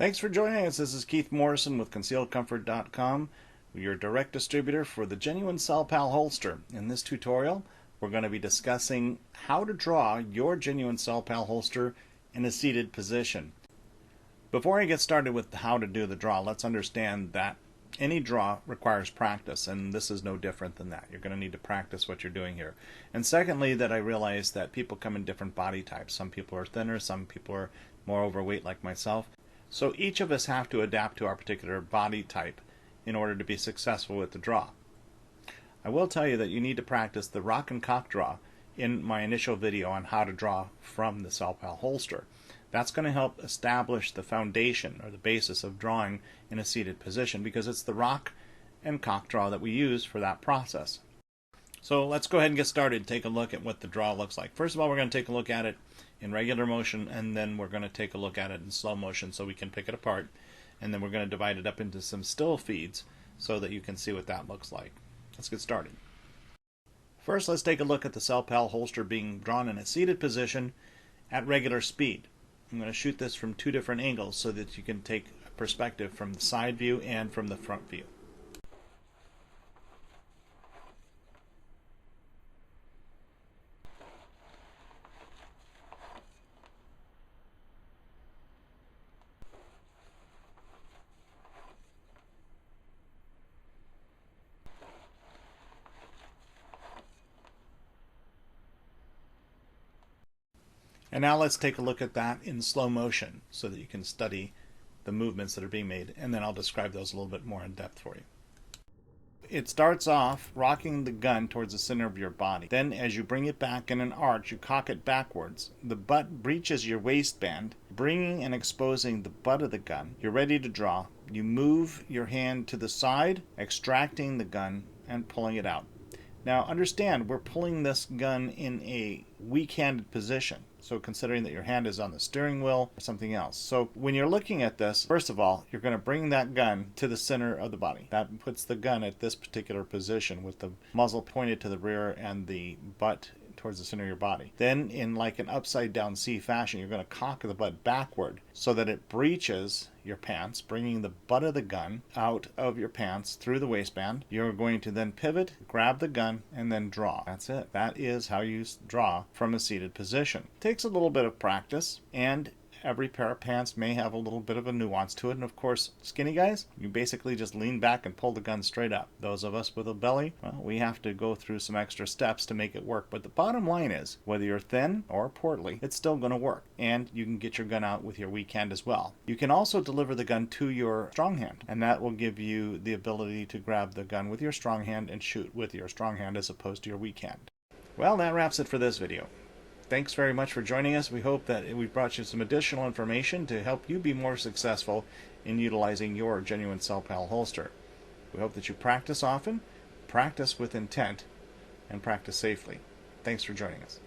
Thanks for joining us. This is Keith Morrison with ConcealedComfort.com, your direct distributor for the Genuine SelPal holster. In this tutorial, we're going to be discussing how to draw your Genuine SelPal holster in a seated position. Before I get started with how to do the draw, let's understand that any draw requires practice, and this is no different than that. You're going to need to practice what you're doing here. And secondly, that I realize that people come in different body types. Some people are thinner, some people are more overweight like myself. So each of us have to adapt to our particular body type in order to be successful with the draw. I will tell you that you need to practice the rock and cock draw in my initial video on how to draw from the SelPal holster. That's going to help establish the foundation or the basis of drawing in a seated position, because it's the rock and cock draw that we use for that process. So let's go ahead and get started and take a look at what the draw looks like. First of all, we're going to take a look at it in regular motion, and then we're going to take a look at it in slow motion so we can pick it apart, and then we're going to divide it up into some still feeds so that you can see what that looks like. Let's get started. First, let's take a look at the SelPal holster being drawn in a seated position at regular speed. I'm going to shoot this from two different angles so that you can take a perspective from the side view and from the front view. And now let's take a look at that in slow motion so that you can study the movements that are being made, and then I'll describe those a little bit more in depth for you. It starts off rocking the gun towards the center of your body. Then as you bring it back in an arch, you cock it backwards. The butt breaches your waistband, bringing and exposing the butt of the gun. You're ready to draw. You move your hand to the side, extracting the gun and pulling it out. Now understand, we're pulling this gun in a weak-handed position. So considering that your hand is on the steering wheel or something else. So when you're looking at this, first of all, you're going to bring that gun to the center of the body. That puts the gun at this particular position with the muzzle pointed to the rear and the butt towards the center of your body. Then in like an upside down C fashion, you're going to cock the butt backward so that it breaches your pants, bringing the butt of the gun out of your pants through the waistband. You're going to then pivot, grab the gun, and then draw. That's it. That is how you draw from a seated position. It takes a little bit of practice, and every pair of pants may have a little bit of a nuance to it. And of course, skinny guys, you basically just lean back and pull the gun straight up. Those of us with a belly, well, we have to go through some extra steps to make it work. But the bottom line is, whether you're thin or portly, it's still going to work. And you can get your gun out with your weak hand as well. You can also deliver the gun to your strong hand, and that will give you the ability to grab the gun with your strong hand and shoot with your strong hand as opposed to your weak hand. Well, that wraps it for this video. Thanks very much for joining us. We hope that we've brought you some additional information to help you be more successful in utilizing your Genuine SelPal holster. We hope that you practice often, practice with intent, and practice safely. Thanks for joining us.